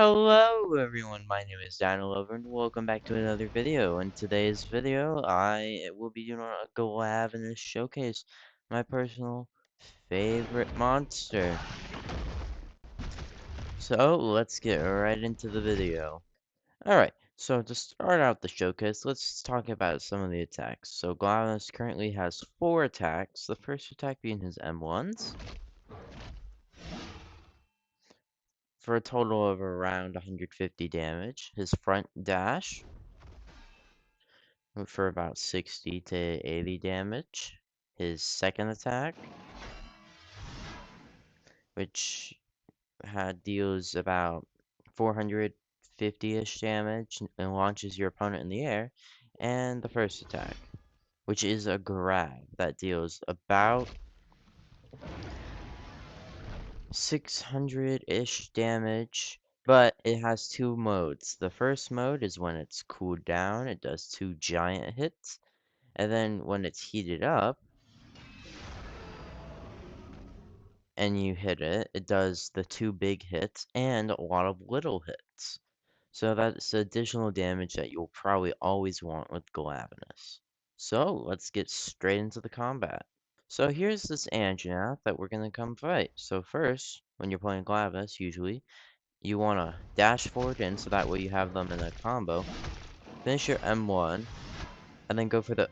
Hello everyone, my name is Dinolover and welcome back to another video. In today's video, I will be doing a Glavenus showcase, my personal favorite monster. So, let's get right into the video. Alright, so to start out the showcase, let's talk about some of the attacks. So Glavenus currently has 4 attacks, the first attack being his M1s, for a total of around 150 damage. His front dash, for about 60 to 80 damage. His second attack, which deals about 450-ish damage and launches your opponent in the air. And the first attack, which is a grab that deals about 600-ish damage. But it has 2 modes. The first mode is when it's cooled down, it does 2 giant hits. And then when it's heated up, and you hit it, it does the 2 big hits and a lot of little hits. So that's additional damage that you'll probably always want with Glavenus. So let's get straight into the combat. So here's this Anjanath that we're gonna come fight. So first, when you're playing Glavenus, usually, you wanna dash forward in so that way you have them in a combo. Finish your M1, and then go for the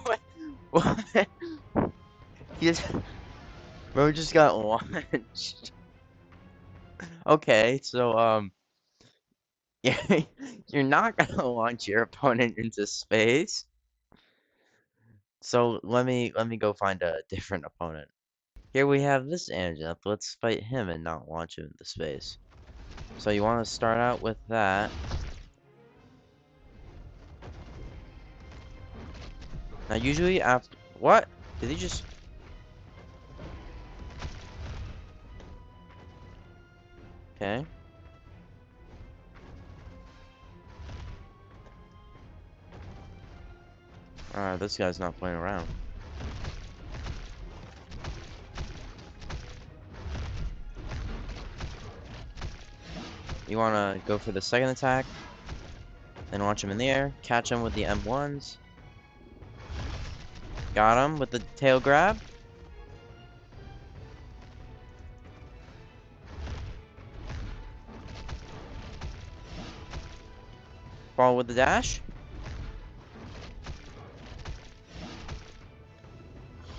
what? What? He just Bro just got launched. Okay, so yeah, you're not gonna launch your opponent into space. So let me go find a different opponent. Here we have this Angela. Let's fight him and not launch him into space. So you want to start out with that. Now usually after what? Did he just Okay. Alright, this guy's not playing around. You wanna go for the second attack, then launch him in the air, catch him with the M1s. Got him with the tail grab. Ball with the dash.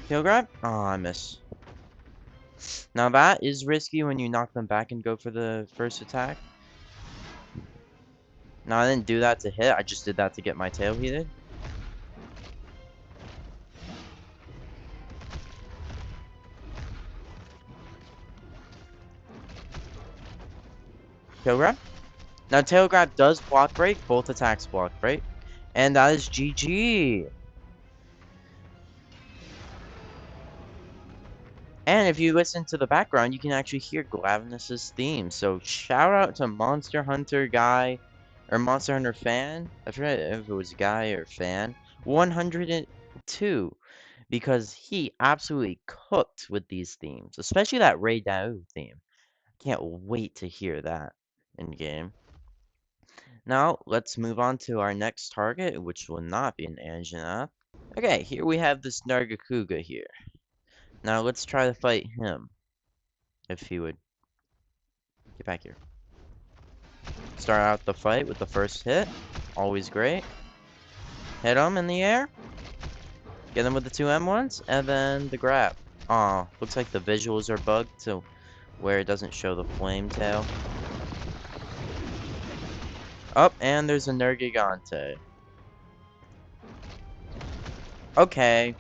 Tail grab. Oh, I miss. Now that is risky when you knock them back and go for the first attack. Now I didn't do that to hit, I just did that to get my tail heated. Tail grab. Now tail grab does block break, both attacks block break. And that is GG. And if you listen to the background, you can actually hear Glavenus' theme. So shout out to Monster Hunter guy, or Monster Hunter fan. I forget if it was guy or fan. 102. Because he absolutely cooked with these themes. Especially that Ray Dao theme. Can't wait to hear that in game. Now, let's move on to our next target, which will not be an Anjanath. Okay, here we have this Nargacuga here. Now, let's try to fight him. If he would get back here. Start out the fight with the first hit. Always great. Hit him in the air. Get him with the 2 M1s. And then the grab. Aw, looks like the visuals are bugged to where it doesn't show the flame tail. Oh, and there's a Nergigante. Okay.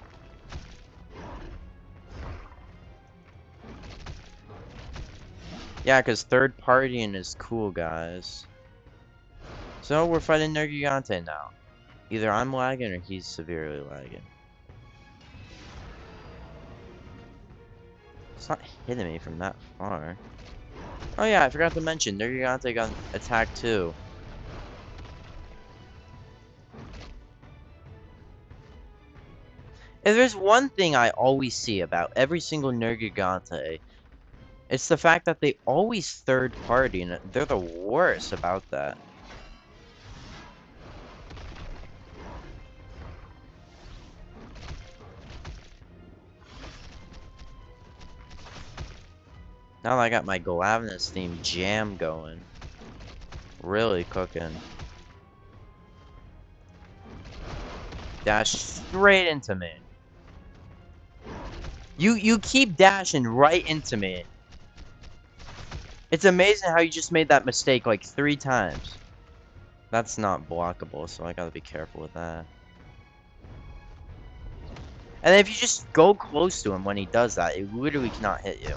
Yeah, because third partying is cool, guys. So we're fighting Nergigante now. Either I'm lagging or he's severely lagging. It's not hitting me from that far. Oh yeah, I forgot to mention, Nergigante got attack too. If there's one thing I always see about every single Nergigante, it's the fact that they always third party, and they're the worst about that. Now that I got my Glavenus themed jam going. Really cooking. Dash straight into me. You keep dashing right into me. It's amazing how you just made that mistake like 3 times. That's not blockable, so I gotta be careful with that. And if you just go close to him when he does that, it literally cannot hit you.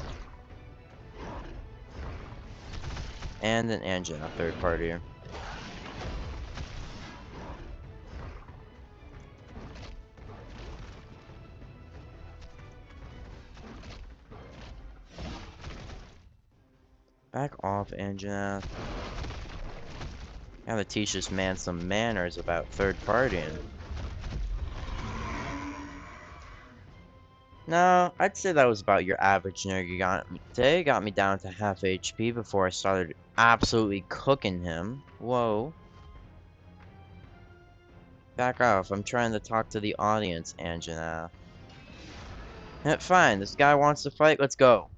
And an Angina third party. Back off, Angina. Gotta teach this man some manners about third partying. No, I'd say that was about your average Nergigante. Today got me down to half HP before I started absolutely cooking him. Whoa. Back off, I'm trying to talk to the audience, Angina. Fine, this guy wants to fight, let's go.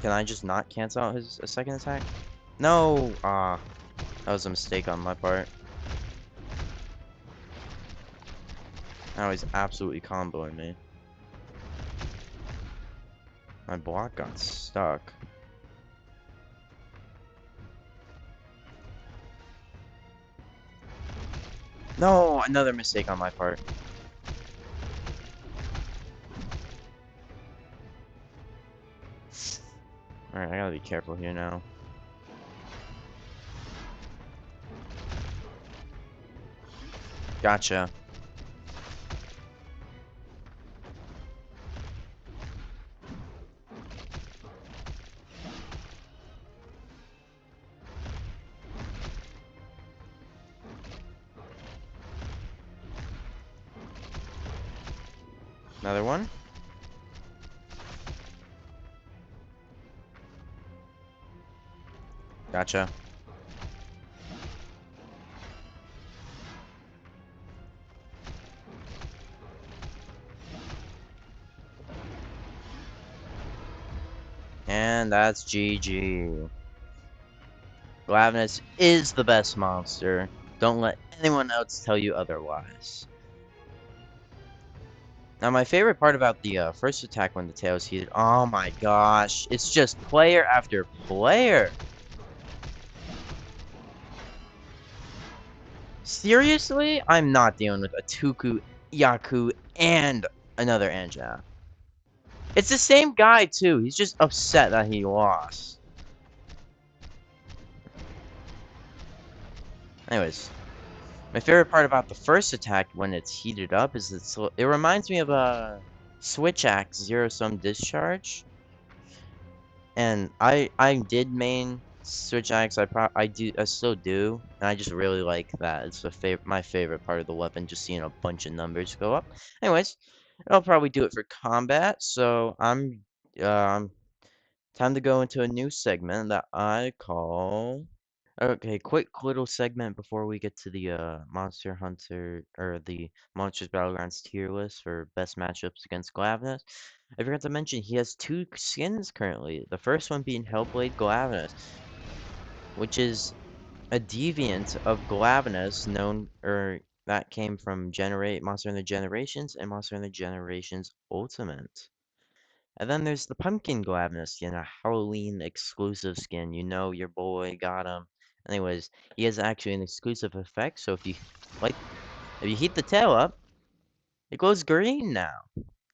Can I just not cancel out his second attack? No! That was a mistake on my part. Now he's absolutely comboing me. My block got stuck. No! Another mistake on my part. Alright, I gotta be careful here now. Gotcha. Another one. Gotcha. And that's GG. Glavenus is the best monster. Don't let anyone else tell you otherwise. Now, my favorite part about the first attack when the tail is heated, oh my gosh, it's just player after player. Seriously? I'm not dealing with a Tuku, Yaku, and another Anja. It's the same guy, too. He's just upset that he lost. Anyways, my favorite part about the first attack when it's heated up is it reminds me of a Switch Axe Zero Sum Discharge. And I did main Switch Axe. I still do, and I just really like that. It's my favorite part of the weapon, just seeing a bunch of numbers go up. Anyways, I'll probably do it for combat. So um time to go into a new segment that I call. Okay, quick little segment before we get to the Monster Hunter or the Monsters Battlegrounds tier list for best matchups against Glavenus. I forgot to mention he has 2 skins currently. The first one being Hellblade Glavenus, which is a deviant of Glavenus known that came from Generate Monster Hunter Generations and Monster Hunter Generations Ultimate. And then there's the Pumpkin Glavenus skin, a Halloween exclusive skin. You know your boy got him. Anyways, he has actually an exclusive effect, so like if you heat the tail up, it glows green now,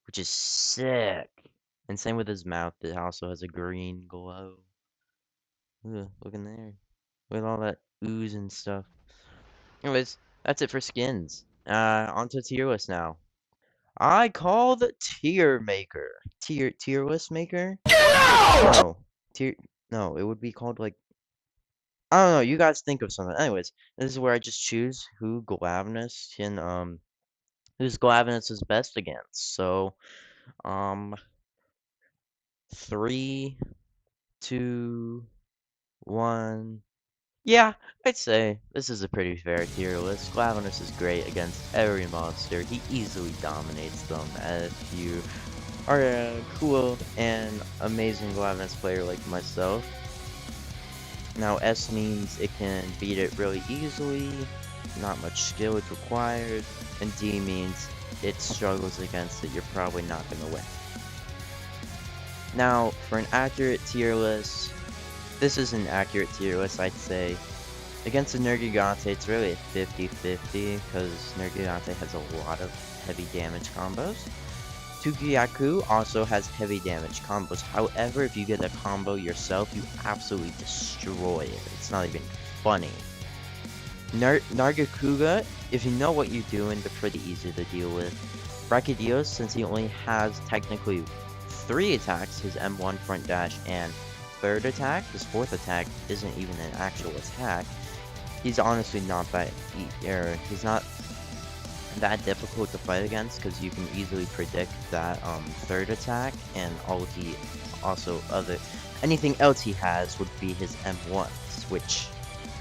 which is sick. And same with his mouth, it also has a green glow. Look in there. With all that ooze and stuff. Anyways, that's it for skins. On to tier list now. I call the tier maker. Tier list maker? No. Tier no, it would be called like I don't know, you guys think of something. Anyways, this is where I just choose who's Glavenus is best against. So, um 3, 2, 1. Yeah, I'd say this is a pretty fair tier list. Glavenus is great against every monster. He easily dominates them. If you are a cool and amazing Glavenus player like myself. Now S means it can beat it really easily, not much skill is required, and D means it struggles against it, you're probably not going to win. Now, for an accurate tier list, this is an accurate tier list, I'd say. Against the Nergigante, it's really a 50-50, because Nergigante has a lot of heavy damage combos. Tukiyaku also has heavy damage combos. However, if you get a combo yourself, you absolutely destroy it. It's not even funny. Nargacuga, if you know what you're doing, they're pretty easy to deal with. Brachydios, since he only has technically 3 attacks, his M1 front dash and 3rd attack, his 4th attack isn't even an actual attack. He's honestly not that he's not that difficult to fight against because you can easily predict that 3rd attack, and anything else he has would be his M1s, which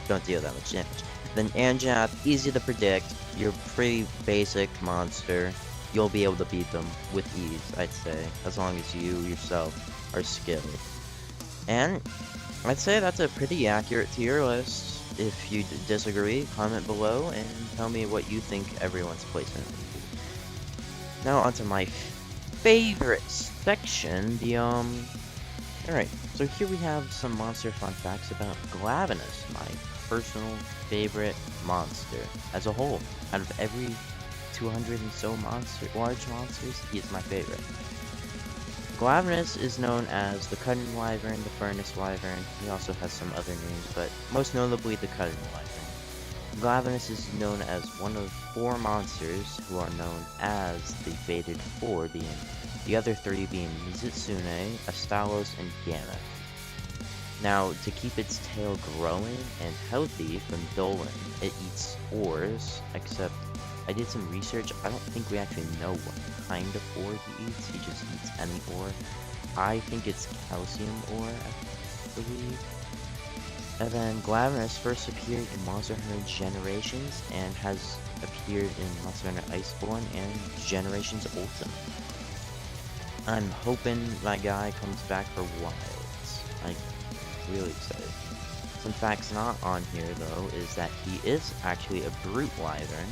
don't deal that much damage. Then Anjanath, easy to predict. You're a pretty basic monster. You'll be able to beat them with ease, I'd say, as long as you yourself are skilled. And I'd say that's a pretty accurate tier list. If you disagree, comment below and tell me what you think everyone's placement would be. Now onto my favorite section, alright, so here we have some monster fun facts about Glavenus, my personal favorite monster as a whole. Out of every 200 and so large monsters, he is my favorite. Glavenus is known as the Cutting Wyvern, the Furnace Wyvern. He also has some other names, but most notably the Cutting Wyvern. Glavenus is known as one of 4 monsters who are known as the Fated 4, the other 3 being Mizutsune, Astalos, and Gamma. Now, to keep its tail growing and healthy from Dolan, it eats ores, except I did some research. I don't think we actually know what kind of ore he eats. He just eats any ore. I think it's calcium ore, I believe. And then Glavenus first appeared in Monster Hunter Generations and has appeared in Monster Hunter Iceborne and Generations Ultimate. I'm hoping my guy comes back for Wilds. I'm really excited. Some facts not on here though is that he is actually a Brute Wyvern.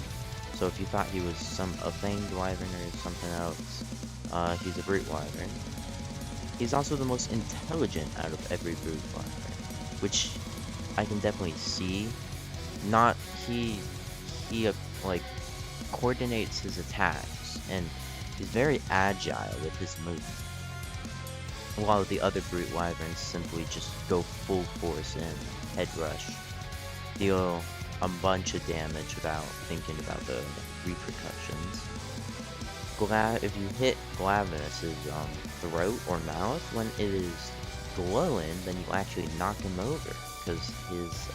So if you thought he was a Fanged Wyvern or something else, he's a Brute Wyvern. He's also the most intelligent out of every Brute Wyvern, which I can definitely see. He like coordinates his attacks, and he's very agile with his moves. While the other Brute Wyverns simply just go full force and head rush, deal a bunch of damage without thinking about the repercussions. If you hit Glavenus' throat or mouth when it is glowing, then you actually knock him over, because his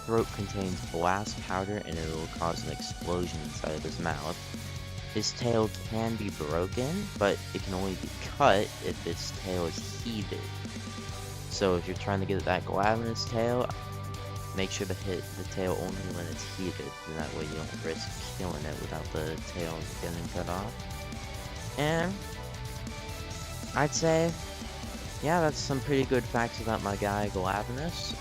throat contains blast powder and it will cause an explosion inside of his mouth. His tail can be broken, but it can only be cut if its tail is heated. So if you're trying to get that Glavenus tail, make sure to hit the tail only when it's heated, and that way you don't risk killing it without the tail getting cut off. And I'd say, yeah, that's some pretty good facts about my guy Glavenus.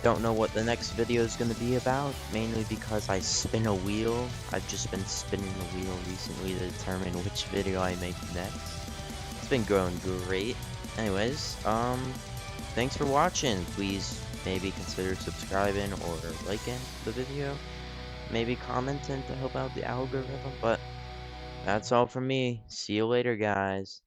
Don't know what the next video is going to be about, mainly because I spin a wheel. I've just been spinning the wheel recently to determine which video I make next. It's been going great. Anyways, thanks for watching. Please maybe consider subscribing or liking the video. Maybe commenting to help out the algorithm, but that's all from me. See you later, guys.